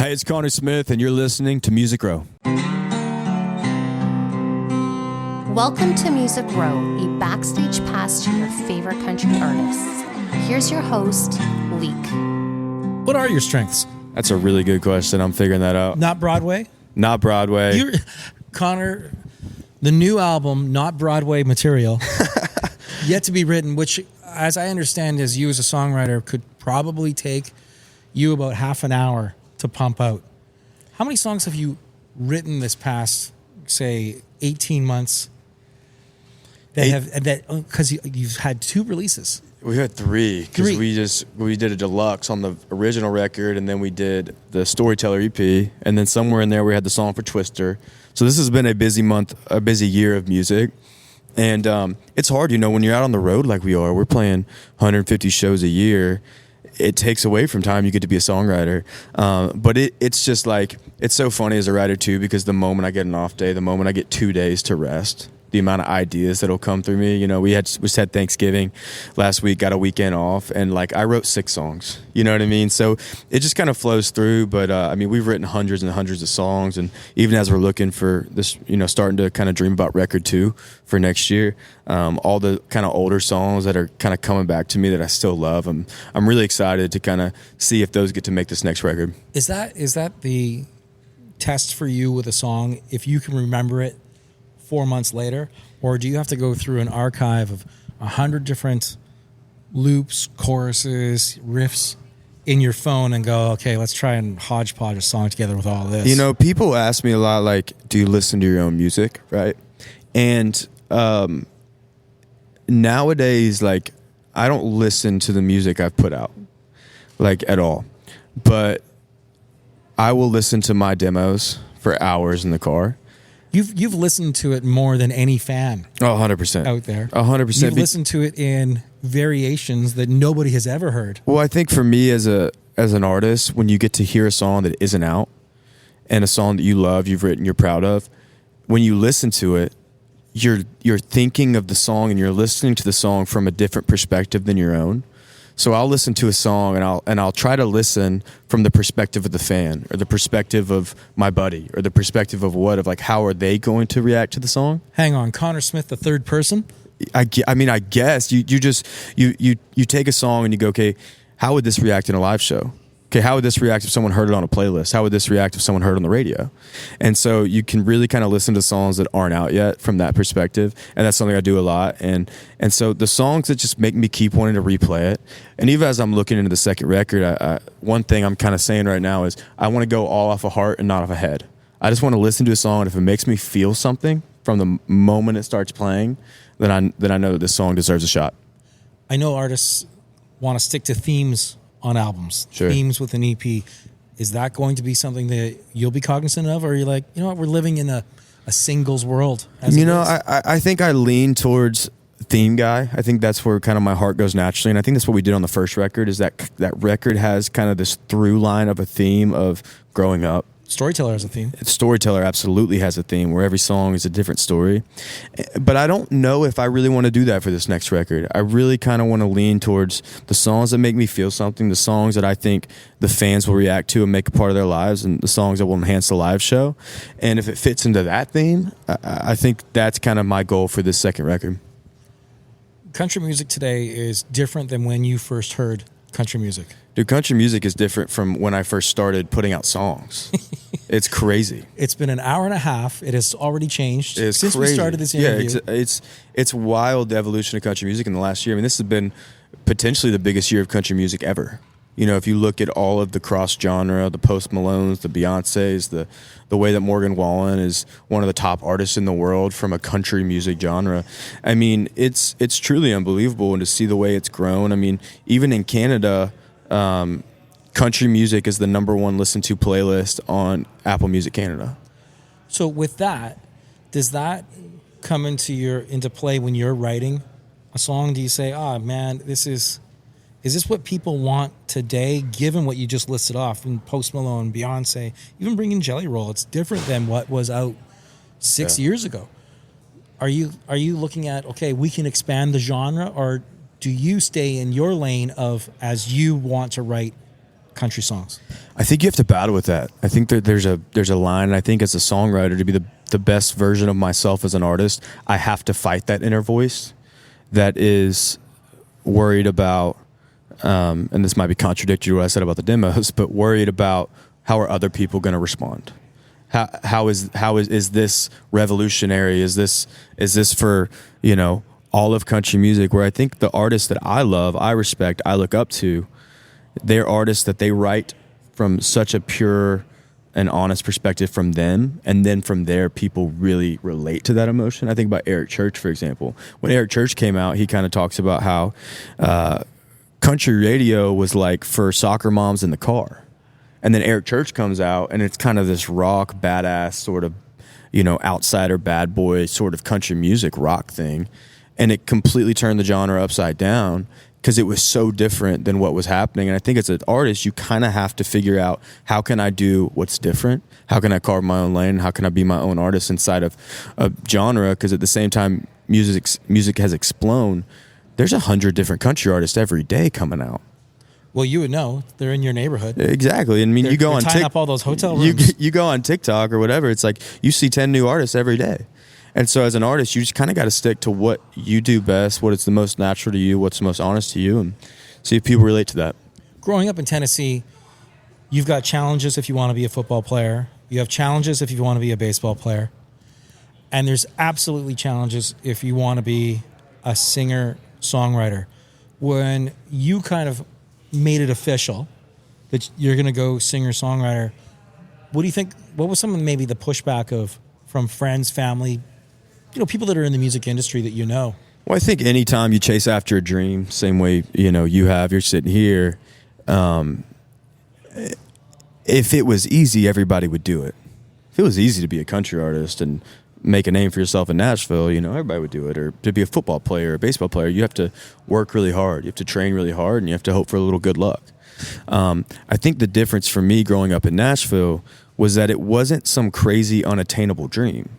Hey, it's Connor Smith, and you're listening to Music Row. Welcome to Music Row, a backstage pass to your favorite country artists. Here's your host, Leek. What are your strengths? That's a really good question. I'm figuring that out. Not Broadway? Not Broadway. Connor, the new album, not Broadway material, yet to be written, which, as I understand, as you as a songwriter, could probably take you about half an hour to pump out. How many songs have you written this past, say, 18 months? Because you've had 2 releases. We had 3 because we did a deluxe on the original record, and then we did the Storyteller EP, and then somewhere in there we had the song for Twister. So this has been a busy month, a busy year of music, and it's hard, when you're out on the road like we are. We're playing 150 shows a year. It takes away from time you get to be a songwriter, but it's just like, it's so funny as a writer too, because the moment I get an off day, the moment I get 2 days to rest, the amount of ideas that'll come through me. We just had Thanksgiving last week, got a weekend off, and I wrote 6 songs. You know what I mean? So it just kind of flows through. But we've written hundreds and hundreds of songs, and even as we're looking for this, starting to kind of dream about record 2 for next year, all the kind of older songs that are kind of coming back to me that I still love. I'm really excited to kind of see if those get to make this next record. Is that the test for you with a song? If you can remember it 4 months later, or do you have to go through an archive of 100 different loops, choruses, riffs in your phone and go, okay, let's try and hodgepodge a song together with all of this? People ask me a lot, do you listen to your own music, right? And nowadays, I don't listen to the music I've put out, at all. But I will listen to my demos for hours in the car. You've listened to it more than any fan. Oh, 100%. Out there. 100%. You've listened to it in variations that nobody has ever heard. Well, I think for me as an artist, when you get to hear a song that isn't out and a song that you love, you've written, you're proud of, when you listen to it, you're thinking of the song and you're listening to the song from a different perspective than your own. So I'll listen to a song and I'll try to listen from the perspective of the fan, or the perspective of my buddy, or the perspective of how are they going to react to the song? Hang on, Connor Smith, the third person? I guess you take a song and you go, okay, how would this react in a live show? Okay, how would this react if someone heard it on a playlist? How would this react if someone heard it on the radio? And so you can really kind of listen to songs that aren't out yet from that perspective, and that's something I do a lot. And so the songs that just make me keep wanting to replay it, and even as I'm looking into the second record, one thing I'm kind of saying right now is I want to go all off of heart and not off of head. I just want to listen to a song, and if it makes me feel something from the moment it starts playing, then I know that this song deserves a shot. I know artists want to stick to themes on albums, sure. Themes with an EP. Is that going to be something that you'll be cognizant of, or are you like, we're living in a singles world? I think I lean towards theme guy. I think that's where kind of my heart goes naturally, and I think that's what we did on the first record. Is that record has kind of this through line of a theme of growing up. Storyteller has a theme. Storyteller absolutely has a theme where every song is a different story. But I don't know if I really want to do that for this next record. I really kind of want to lean towards the songs that make me feel something, the songs that I think the fans will react to and make a part of their lives, and the songs that will enhance the live show. And if it fits into that theme, I think that's kind of my goal for this second record. Country music today is different than when you first heard country music. Dude, country music is different from when I first started putting out songs. It's crazy. It's been an hour and a half. It has already changed since crazy. We started this interview. Yeah, it's wild, the evolution of country music in the last year. I mean, this has been potentially the biggest year of country music ever. If you look at all of the cross-genre, the Post Malones, the Beyoncés, the way that Morgan Wallen is one of the top artists in the world from a country music genre. I mean, it's truly unbelievable, and to see the way it's grown. I mean, even in Canada, country music is the number 1 listened to playlist on Apple Music Canada. So with that, does that come into play when you're writing a song? Do you say, man, is this what people want today, given what you just listed off, from Post Malone, Beyonce, even bringing Jelly Roll? It's different than what was out 6 years ago. Are you looking at, okay, we can expand the genre, or do you stay in your lane of, as you want to write country songs? I think you have to battle with that. I think that there's a line. And I think as a songwriter, to be the best version of myself as an artist, I have to fight that inner voice that is worried about, and this might be contradictory to what I said about the demos, but worried about how are other people going to respond. How is this revolutionary? Is this for, all of country music? Where I think the artists that I love, I respect, I look up to, they're artists that they write from such a pure and honest perspective from them, and then from there people really relate to that emotion. I think about Eric Church, for example. When Eric Church came out, he kind of talks about how country radio was like for soccer moms in the car. And then Eric Church comes out, and it's kind of this rock, badass sort of, outsider, bad boy sort of country music rock thing. And it completely turned the genre upside down because it was so different than what was happening. And I think as an artist, you kind of have to figure out, how can I do what's different? How can I carve my own lane? How can I be my own artist inside of a genre? Because at the same time, music has exploded. There's 100 different country artists every day coming out. Well, you would know. They're in your neighborhood. Exactly. And I mean, you go on tying up all those hotel rooms. You go on TikTok or whatever, it's like you see 10 new artists every day. And so as an artist, you just kind of got to stick to what you do best, what is the most natural to you, what's the most honest to you, and see if people relate to that. Growing up in Tennessee, you've got challenges if you want to be a football player. You have challenges if you want to be a baseball player. And there's absolutely challenges if you want to be a singer-songwriter. When you kind of made it official that you're going to go singer-songwriter, what do you think, what was some of maybe the pushback from friends, family, people that are in the music industry that you know? Well, I think anytime you chase after a dream, same way, you're sitting here, if it was easy, everybody would do it. If it was easy to be a country artist and make a name for yourself in Nashville, everybody would do it. Or to be a football player or a baseball player, you have to work really hard. You have to train really hard, and you have to hope for a little good luck. I think the difference for me growing up in Nashville was that it wasn't some crazy unattainable dream.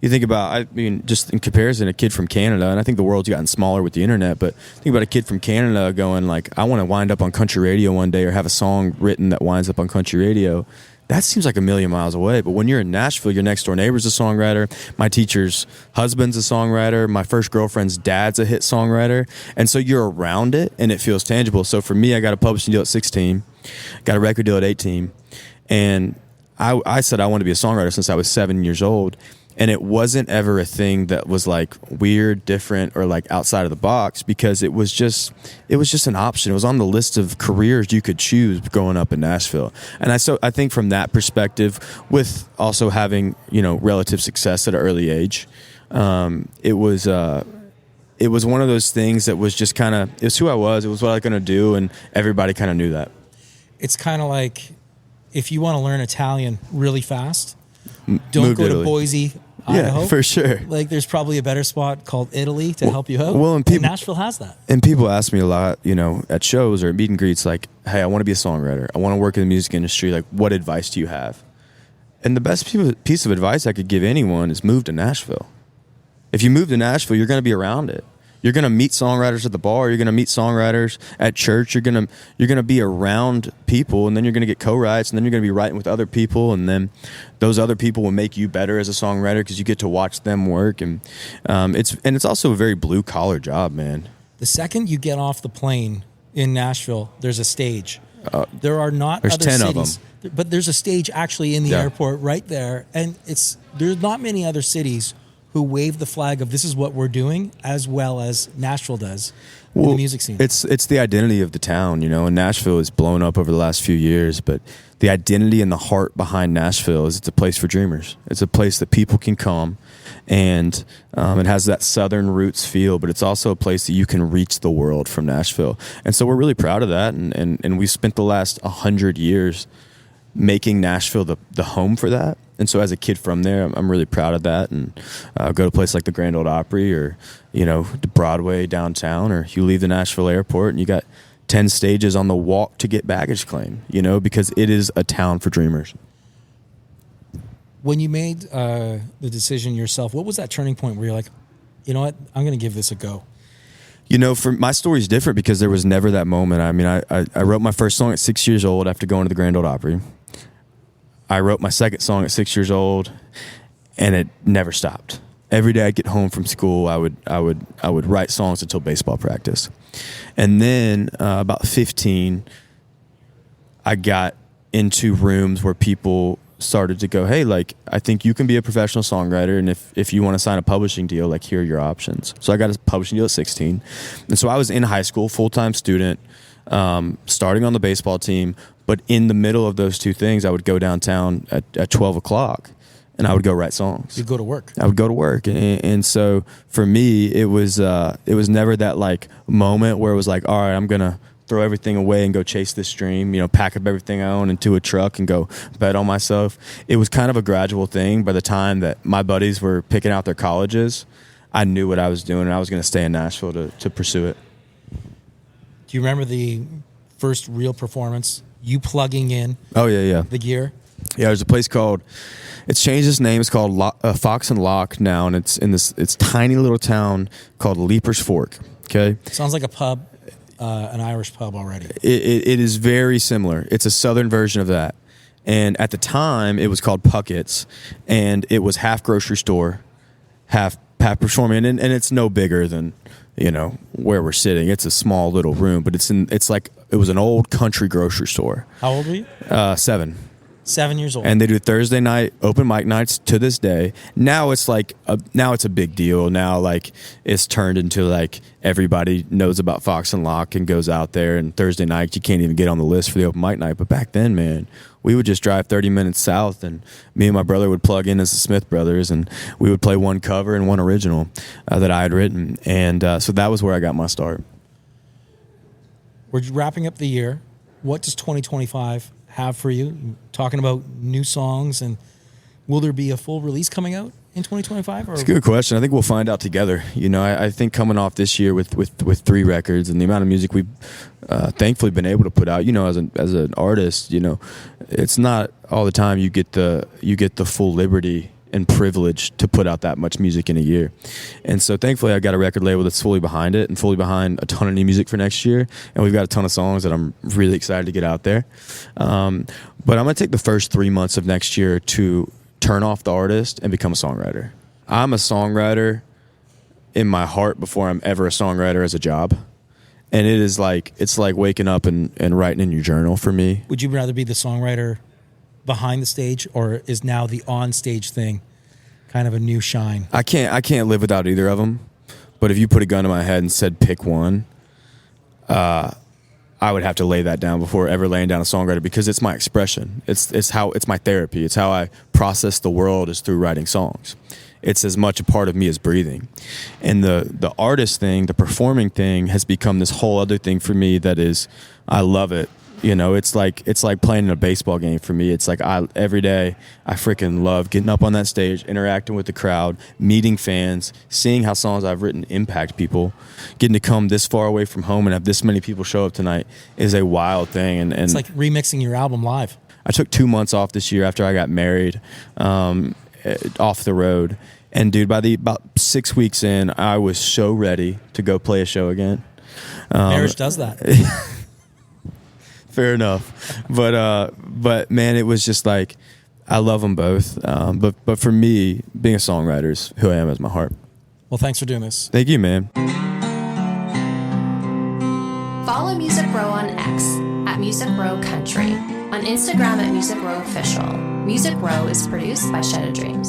You think about, just in comparison, a kid from Canada, and I think the world's gotten smaller with the internet, but think about a kid from Canada going like, I want to wind up on country radio one day or have a song written that winds up on country radio. That seems like a million miles away. But when you're in Nashville, your next door neighbor's a songwriter. My teacher's husband's a songwriter. My first girlfriend's dad's a hit songwriter. And so you're around it and it feels tangible. So for me, I got a publishing deal at 16, got a record deal at 18. And I said I wanted to be a songwriter since I was 7 years old. And it wasn't ever a thing that was like weird, different, or like outside of the box, because it was just an option. It was on the list of careers you could choose growing up in Nashville. And I think from that perspective, with also having, relative success at an early age, it was one of those things that was just kind of, it was who I was. It was what I was going to do. And everybody kind of knew that. It's kind of like if you want to learn Italian really fast, don't go to Boise, Idaho. Yeah, for sure. Like, there's probably a better spot called Italy to help you out. Well, and Nashville has that. And people ask me a lot, at shows or at meet and greets, like, hey, I want to be a songwriter. I want to work in the music industry. Like, what advice do you have? And the best piece of advice I could give anyone is move to Nashville. If you move to Nashville, you're going to be around it. You're going to meet songwriters at the bar. You're going to meet songwriters at church. You're going to be around people, and then you're going to get co-writes, and then you're going to be writing with other people, and then those other people will make you better as a songwriter because you get to watch them work, and it's also a very blue collar job, man. The second you get off the plane in Nashville, there's a stage. There are not there's other 10 cities, of them. But there's a stage actually in the airport right there, and there's not many other cities who wave the flag of this is what we're doing as well as Nashville does in the music scene. It's the identity of the town, and Nashville has blown up over the last few years, but the identity and the heart behind Nashville is it's a place for dreamers. It's a place that people can come, and it has that southern roots feel, but it's also a place that you can reach the world from Nashville. And so we're really proud of that, and we spent the last 100 years making Nashville the home for that. And so as a kid from there, I'm really proud of that. And go to a place like the Grand Ole Opry or, the Broadway downtown, or you leave the Nashville airport and you got 10 stages on the walk to get baggage claim, because it is a town for dreamers. When you made the decision yourself, what was that turning point where you're like, you know what, I'm going to give this a go? For my story is different because there was never that moment. I mean, I wrote my first song at 6 years old after going to the Grand Ole Opry. I wrote my second song at 6 years old, and it never stopped. Every day I'd get home from school, I would write songs until baseball practice. And then about 15, I got into rooms where people started to go, hey, like, I think you can be a professional songwriter, and if you want to sign a publishing deal, like, here are your options. So I got a publishing deal at 16. And so I was in high school, full-time student, starting on the baseball team, but in the middle of those two things, I would go downtown at 12 o'clock, and I would go write songs. You'd go to work. I would go to work. And so for me, it was never that, like, moment where it was like, all right, I'm going to throw everything away and go chase this dream, pack up everything I own into a truck and go bet on myself. It was kind of a gradual thing. By the time that my buddies were picking out their colleges, I knew what I was doing, and I was going to stay in Nashville to pursue it. Do you remember the first real performance, you plugging in the gear? Yeah, there's a place called, it's changed its name, it's called Fox and Lock now, and it's in this tiny little town called Leaper's Fork, okay? Sounds like a pub. An Irish pub already. It is very similar. It's a southern version of that. And at the time, it was called Puckett's, and it was half grocery store, half performing. And it's no bigger than, where we're sitting. It's a small little room, but it's like it was an old country grocery store. How old were you? 7. 7 years old. And they do Thursday night open mic nights to this day. Now it's like now it's a big deal. Now, like, it's turned into, like, everybody knows about Fox and Lock and goes out there, and Thursday night you can't even get on the list for the open mic night. But back then, man, we would just drive 30 minutes south, and me and my brother would plug in as the Smith Brothers, and we would play one cover and one original that I had written. And so that was where I got my start. We're wrapping up the year. What does 2025 have for you? You're talking about new songs, and will there be a full release coming out in 2025? It's a good question. I think we'll find out together. I think coming off this year with 3 records and the amount of music we've thankfully been able to put out, as an artist, it's not all the time you get the full liberty and privilege to put out that much music in a year. And so thankfully I got a record label that's fully behind it and fully behind a ton of new music for next year. And we've got a ton of songs that I'm really excited to get out there. But I'm going to take the first 3 months of next year to turn off the artist and become a songwriter. I'm a songwriter in my heart before I'm ever a songwriter as a job. And it's like waking up and writing in your journal for me. Would you rather be the songwriter behind the stage, or is now the on stage thing kind of a new shine? I can't live without either of them. But if you put a gun to my head and said pick one, I would have to lay that down before ever laying down a songwriter, because it's my expression. It's my therapy. It's how I process the world, is through writing songs. It's as much a part of me as breathing. And the artist thing, the performing thing, has become this whole other thing for me that is, I love it. It's like playing in a baseball game for me. It's like every day I freaking love getting up on that stage, interacting with the crowd, meeting fans, seeing how songs I've written impact people. Getting to come this far away from home and have this many people show up tonight is a wild thing. And it's like remixing your album live. I took 2 months off this year after I got married, off the road. And dude, by about 6 weeks in, I was so ready to go play a show again. Marriage does that. Fair enough. But man, it was just like, I love them both. But for me, being a songwriter is who I am as my heart. Well, thanks for doing this. Thank you, man. Follow Music Row on X at Music Row Country, on Instagram at Music Row Official. Music Row is produced by Shed of Dreams.